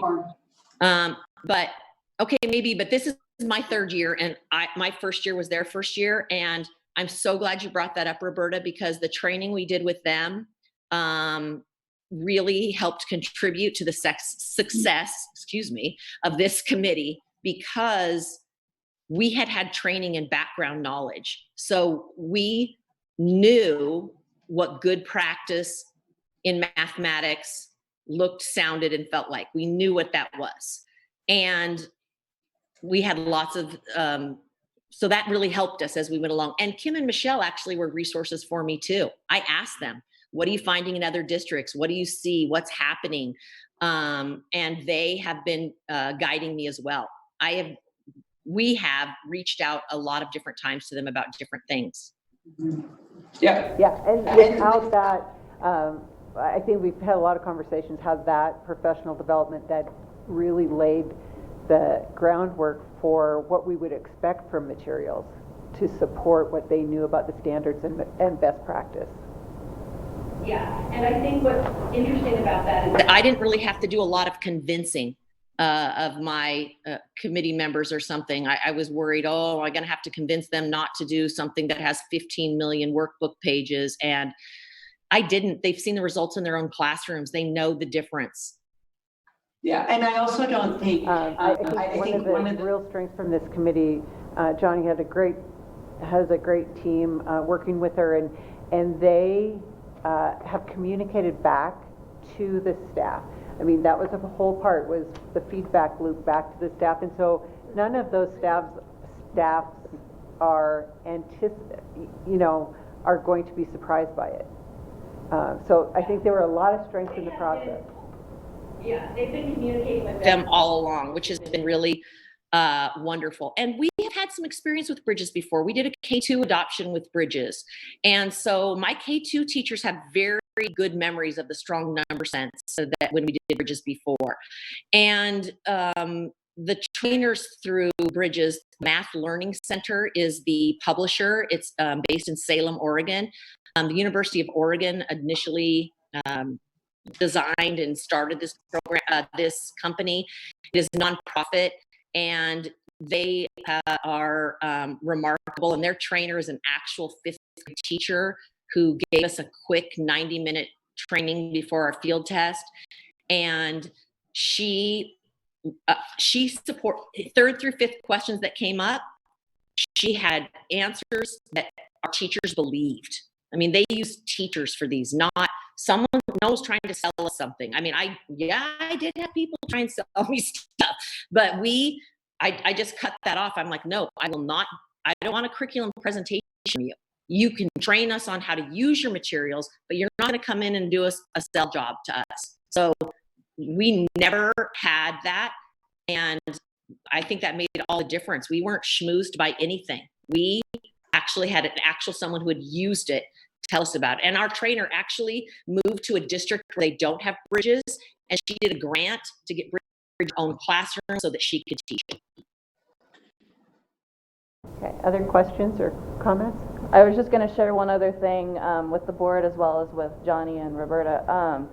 But okay, maybe, but this is my third year, and my first year was their first year, and I'm so glad you brought that up, Roberta, because the training we did with them really helped contribute to the success, of this committee, because we had training and background knowledge. So we knew what good practice in mathematics looked, sounded, and felt like. We knew what that was. And we had lots of, so that really helped us as we went along. And Kim and Michelle actually were resources for me too. I asked them, what are you finding in other districts? What do you see? What's happening? And they have been guiding me as well. We have reached out a lot of different times to them about different things. Yeah. Yeah, and without that, I think we've had a lot of conversations how that professional development that really laid the groundwork for what we would expect from materials to support what they knew about the standards and best practice. Yeah, and I think what's interesting about that is that I didn't really have to do a lot of convincing of my committee members or something. I was worried, oh, I'm going to have to convince them not to do something that has 15 million workbook pages. And I didn't. They've seen the results in their own classrooms. They know the difference. Yeah, and I also don't think, I think one of the real strengths from this committee, Johnny has a great team working with her, and they have communicated back to the staff. I mean, that was the whole part, was the feedback loop back to the staff. And so none of those staffs are are going to be surprised by it. So I think there were a lot of strengths in the process. Yeah, they've been communicating with them all along, which has been really wonderful. And we have had some experience with Bridges before. We did a K2 adoption with Bridges. And so my K2 teachers have very good memories of the strong number sense, so that when we did Bridges before. And the trainers through Bridges, Math Learning Center is the publisher. It's based in Salem, Oregon. The University of Oregon initially designed and started this program, this company. It is nonprofit, and they are remarkable. And their trainer is an actual fifth grade teacher who gave us a quick 90-minute training before our field test. And she support third through fifth questions that came up. She had answers that our teachers believed. I mean, they used teachers for these, not someone knows trying to sell us something. I mean, I did have people try and sell me stuff, but I just cut that off. I'm like, no, I will not, I don't want a curriculum presentation from you. You can train us on how to use your materials, but you're not going to come in and do a sell job to us. So we never had that. And I think that made all the difference. We weren't schmoozed by anything. We actually had someone who had used it tell us about it. And our trainer actually moved to a district where they don't have bridges, and she did a grant to get bridge own classroom so that she could teach it. Okay, other questions or comments? I was just going to share one other thing with the board as well as with Johnny and Roberta.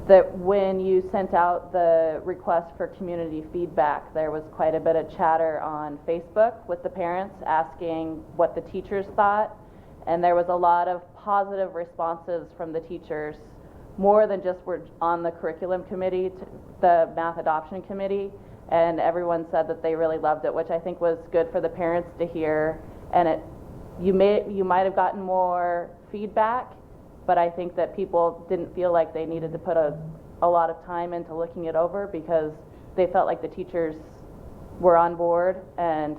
That when you sent out the request for community feedback, there was quite a bit of chatter on Facebook with the parents asking what the teachers thought. And there was a lot of positive responses from the teachers, more than just were on the curriculum committee, the math adoption committee. And everyone said that they really loved it, which I think was good for the parents to hear. And you might have gotten more feedback, but I think that people didn't feel like they needed to put a lot of time into looking it over because they felt like the teachers were on board, and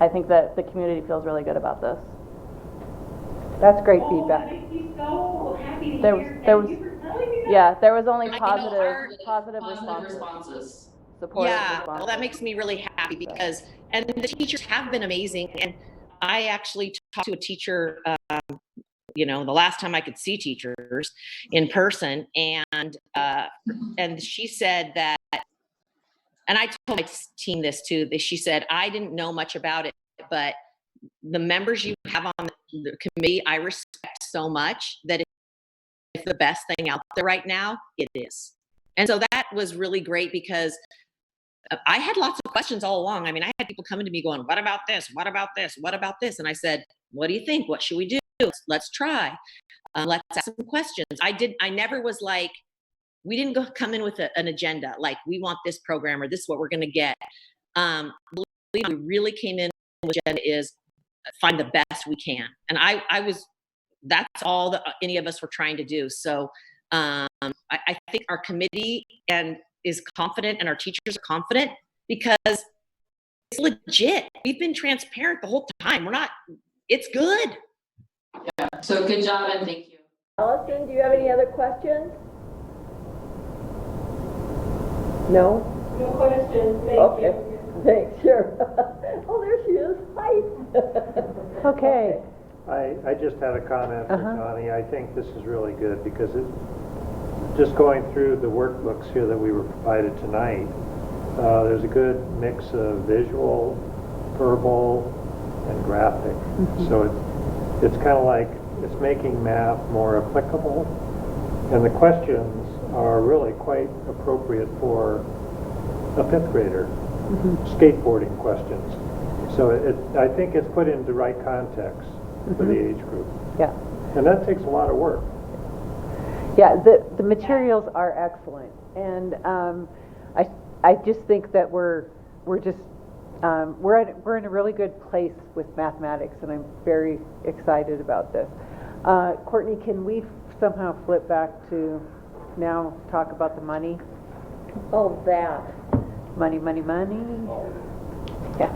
I think that the community feels really good about this. That's great feedback. That makes me so happy to There hear. was, Thank you for telling me that. yeah, there was only I know positive responses. Supportive Yeah, responses. well, that makes me really happy because, and the teachers have been amazing. And I actually talked to a teacher, you know, the last time I could see teachers in person, and she said that, and I told my team this too, that she said, I didn't know much about it, but the members you have on the committee, I respect so much that it's the best thing out there right now, it is. And so that was really great because I had lots of questions all along. I mean, I had people coming to me going, what about this? What about this? What about this? And I said, what do you think? What should we do? Let's try. Let's ask some questions. I never was like, we didn't come in with an agenda, like we want this program or this is what we're going to get. We really came in with the agenda is find the best we can. And that's all that any of us were trying to do. So I think our committee is confident and our teachers are confident because it's legit. We've been transparent the whole time. It's good. Yeah, so good job and thank you. Allison, do you have any other questions? No? No questions. Thank you. Thanks, sure. Oh, there she is. Hi. Okay. I just had a comment for Johnny. I think this is really good because just going through the workbooks here that we were provided tonight, there's a good mix of visual, verbal, and graphic. So it's kind of like it's making math more applicable, and the questions are really quite appropriate for a 5th grader. Skateboarding questions. So I think it's put into the right context for the age group. Yeah. And that takes a lot of work. Yeah, the materials are excellent, and I just think that we're in a really good place with mathematics, and I'm very excited about this. Courtney, can we somehow flip back to now talk about the money? Oh, that. Money. Yeah.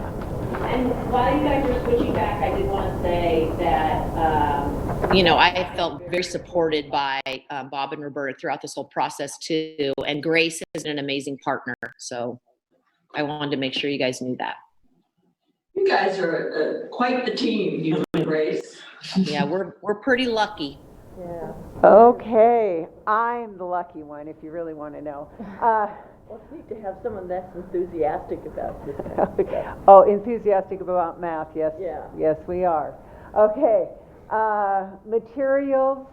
And while you guys are switching back, I did want to say that, you know, I felt very supported by Bob and Roberta throughout this whole process too. And Grace is an amazing partner. So I wanted to make sure you guys knew that. You guys are quite the team, you and Grace. Yeah, we're pretty lucky. Yeah. Okay, I'm the lucky one, if you really want to know. Well, it's neat to have someone that's enthusiastic about this kind of stuff. Oh, enthusiastic about math, yes. Yeah. Yes, we are. Okay, materials,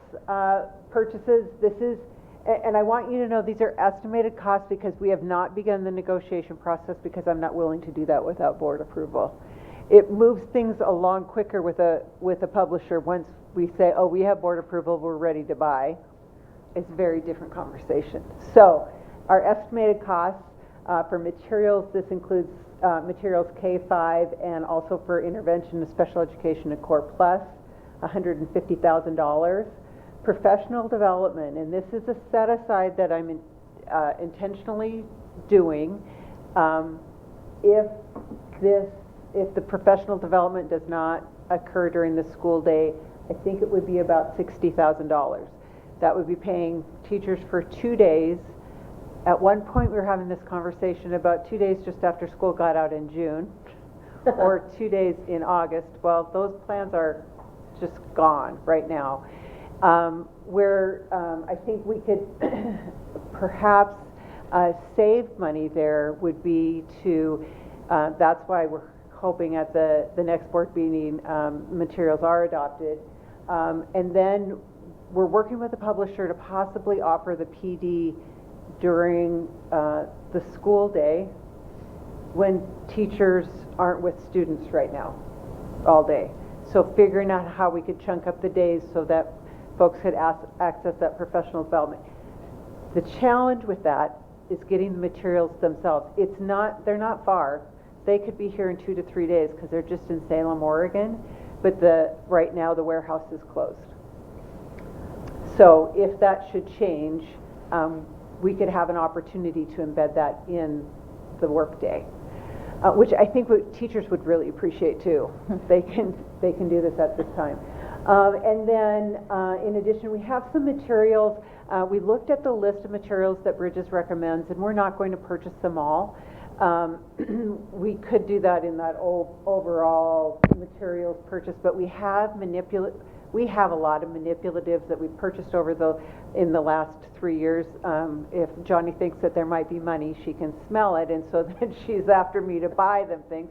purchases, this is, and I want you to know these are estimated costs because we have not begun the negotiation process because I'm not willing to do that without board approval. It moves things along quicker with a publisher once we say, oh, we have board approval, we're ready to buy. It's a very different conversation. So, our estimated costs for materials, this includes materials K-5 and also for intervention and special education and Core Plus, $150,000. professional development, and this is a set aside that I'm intentionally doing. If the professional development does not occur during the school day, I think it would be about $60,000. That would be paying teachers for 2 days. At one point, we were having this conversation about 2 days just after school got out in June, or 2 days in August. Well, those plans are just gone right now. Where I think we could perhaps save money there would be to, that's why we're hoping at the next board meeting materials are adopted. And then we're working with the publisher to possibly offer the PD during the school day when teachers aren't with students right now all day. So figuring out how we could chunk up the days so that folks could access that professional development. The challenge with that is getting the materials themselves. They're not far. They could be here in 2 to 3 days because they're just in Salem, Oregon, but right now the warehouse is closed. So if that should change, we could have an opportunity to embed that in the workday, which I think teachers would really appreciate too. They can do this at this time. And then in addition, we have some materials. We looked at the list of materials that Bridges recommends, and we're not going to purchase them all. We could do that in that overall materials purchase, but we have a lot of manipulatives that we've purchased in the last 3 years. If Johnny thinks that there might be money, she can smell it, and so then she's after me to buy them things.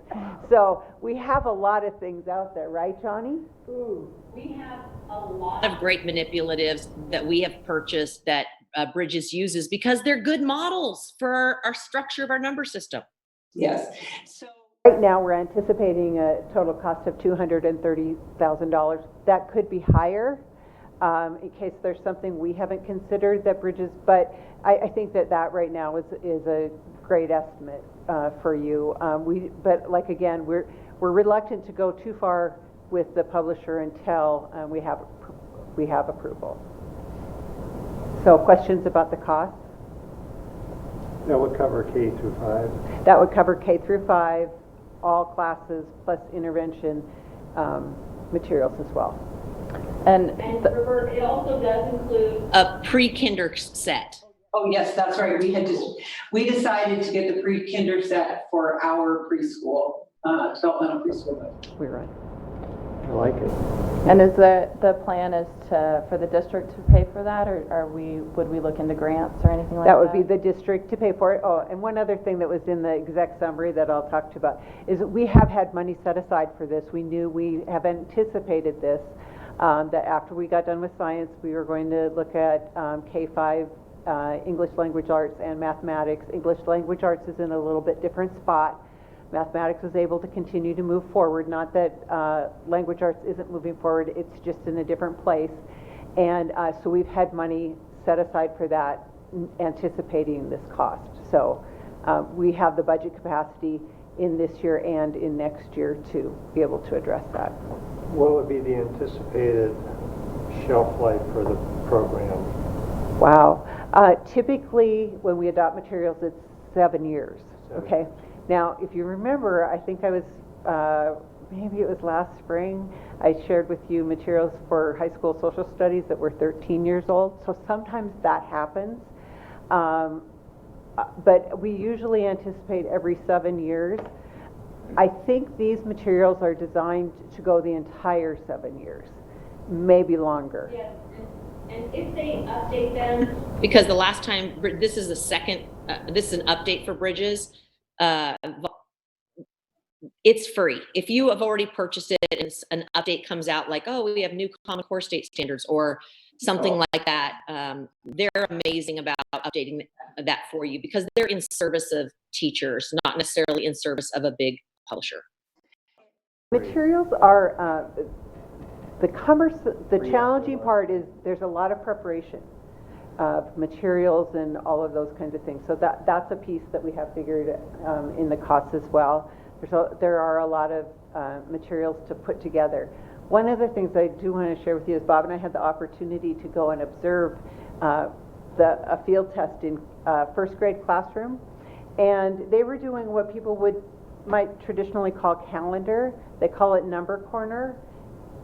So we have a lot of things out there, right, Johnny? Ooh. We have a lot of great manipulatives that we have purchased that Bridges uses because they're good models for our structure of our number system. Yes. So right now we're anticipating a total cost of $230,000. That could be higher in case there's something we haven't considered that Bridges, but I think that right now is a great estimate for you. But like again, we're reluctant to go too far with the publisher until we have approval. So questions about the cost? That would cover K through 5. That would cover K through 5, all classes, plus intervention materials as well. And it also does include a pre-kinder set. Oh, yes, that's right. We decided to get the pre-kinder set for our preschool, developmental preschool. We run. I like it. And is the plan is for the district to pay for that, or would we look into grants or anything like that? That would be the district to pay for it. Oh, and one other thing that was in the exec summary that I'll talk to you about is that we have had money set aside for this. We have anticipated this, that after we got done with science, we were going to look at K-5 English language arts and mathematics. English language arts is in a little bit different spot. Mathematics was able to continue to move forward, not that language arts isn't moving forward, it's just in a different place. And so we've had money set aside for that, anticipating this cost. So we have the budget capacity in this year and in next year to be able to address that. What would be the anticipated shelf life for the program? Wow. Typically, when we adopt materials, it's 7 years, okay? Now, if you remember, I think I was, maybe it was last spring, I shared with you materials for high school social studies that were 13 years old. So sometimes that happens. But we usually anticipate every 7 years. I think these materials are designed to go the entire 7 years, maybe longer. Yes, and if they update them, because the last time, this is the second, this is an update for Bridges. It's free. If you have already purchased it and an update comes out like, oh, we have new Common Core state standards or something like that, they're amazing about updating that for you because they're in service of teachers, not necessarily in service of a big publisher. Materials are, the challenging part is there's a lot of preparation of materials and all of those kinds of things. So that's a piece that we have figured in the costs as well. There are a lot of materials to put together. One of the things I do want to share with you is Bob and I had the opportunity to go and observe a field test in first grade classroom, and they were doing what people might traditionally call calendar. They call it number corner.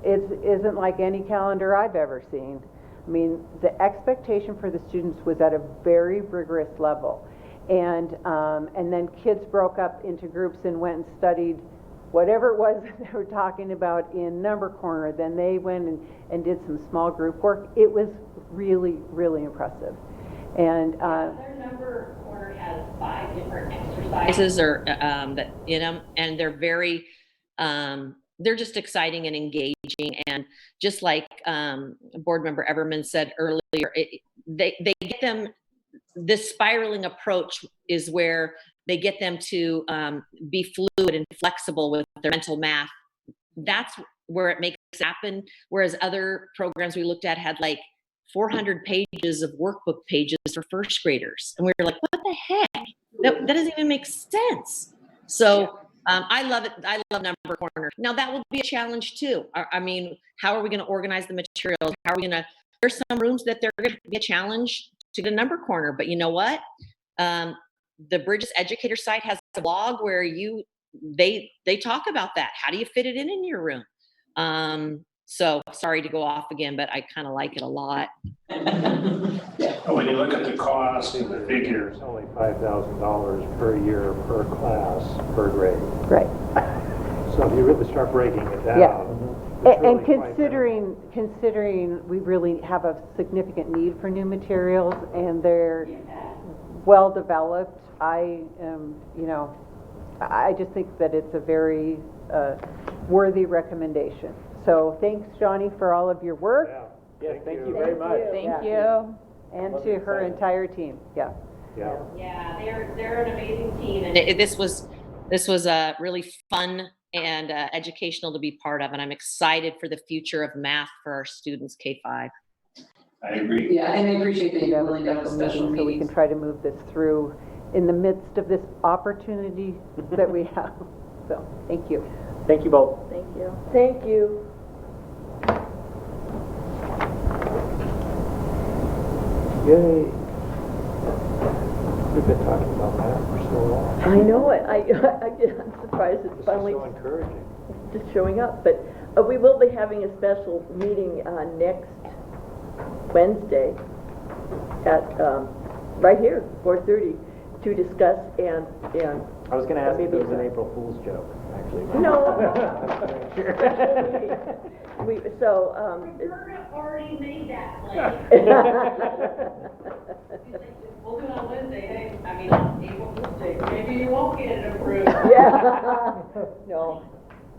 It isn't like any calendar I've ever seen. I mean, the expectation for the students was at a very rigorous level, and then kids broke up into groups and went and studied whatever it was that they were talking about in number corner. Then they went and did some small group work. It was really, really impressive. And their number corner has 5 different exercises or that in them, and they're very they're just exciting and engaging. And just like board member Everman said earlier, they get them, this spiraling approach is where they get them to be fluid and flexible with their mental math. That's where it makes it happen. Whereas other programs we looked at had like 400 pages of workbook pages for first graders. And we were like, what the heck? That doesn't even make sense. So I love it. I love number corner. Now that will be a challenge too. I mean, how are we going to organize the materials? How are we going to, there's some rooms that they're going to be a challenge to the number corner, but you know what? The Bridges Educator site has a blog where they talk about that. How do you fit it in your room? So sorry to go off again, but I kind of like it a lot. When you look at the cost and the figures, only $5,000 per year per class per grade. right. So if you really start breaking it down, Yeah. it's really And quite considering we really have a significant need for new materials and they're well developed, I just think that it's a very worthy recommendation. So thanks, Johnny, for all of your work. Yeah. Yes, thank you very much. Thank you. And to her entire team. Yeah. Yeah. Yeah, they're an amazing team, and this was really fun and educational to be part of, and I'm excited for the future of math for our students K-5. I agree. Yeah, and I appreciate that you're willing to have Special special meeting so we meetings. can try to move this through in the midst of this opportunity that we have. So, thank you. Thank you both. Thank you. Thank you. Yay. We've been talking about math for so long. I know it. I'm surprised it's This is finally so encouraging. just showing up. But we will be having a special meeting next Wednesday at right here, 4:30, to discuss and I was going to ask if maybe it was an April Fool's joke, actually. no. Already made that We'll do it on Wednesday, hey, I mean, April Fool's Day, maybe you won't get it approved. Yeah. No,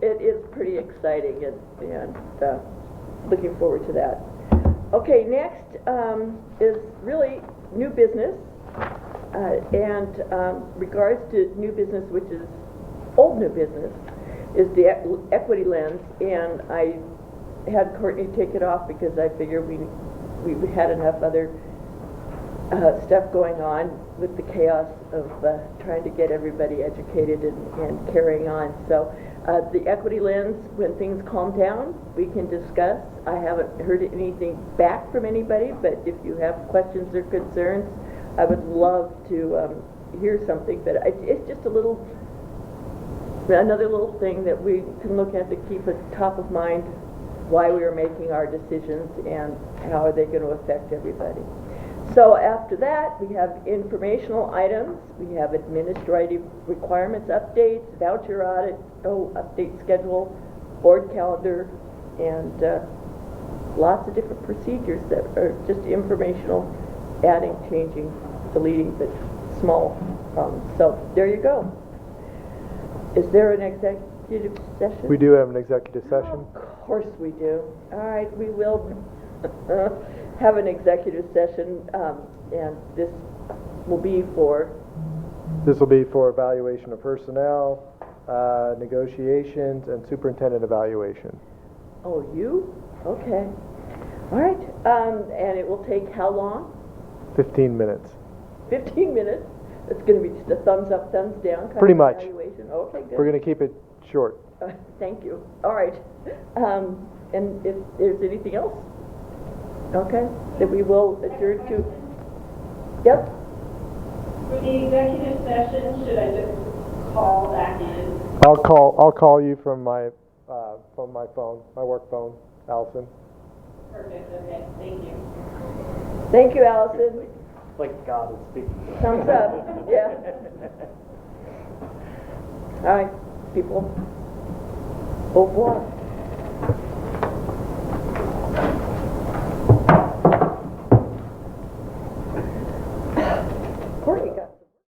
it is pretty exciting and looking forward to that. Okay, next is really new business. And regards to new business, which is old new business, is the equity lens. And I had Courtney take it off because I figure we had enough other stuff going on with the chaos of trying to get everybody educated and carrying on. So the equity lens, when things calm down, we can discuss. I haven't heard anything back from anybody, but if you have questions or concerns, I would love to hear something. But it's just another little thing that we can look at to keep it top of mind, why we are making our decisions and how are they going to affect everybody. So after that, we have informational items, we have administrative requirements updates, voucher audit, update schedule, board calendar, and lots of different procedures that are just informational, adding, changing, deleting, but small. So there you go. Is there an executive session? We do have an executive session. Of course we do. All right, we will have an executive session, and this will be for? This will be for evaluation of personnel, negotiations, and superintendent evaluation. Oh, you? Okay. All right, and it will take how long? 15 minutes. 15 minutes? It's going to be just a thumbs up, thumbs down kind Pretty of much. evaluation? Okay, good. We're gonna keep it short. Thank you. All right. And if there's anything else, okay, then we will adjourn to, yep. For the executive session, should I just call back in? I'll call you from my phone, my work phone, Allison. Perfect, okay, thank you. Thank you, Allison. Like God is speaking. Thumbs up, yeah. All right, people. Au revoir.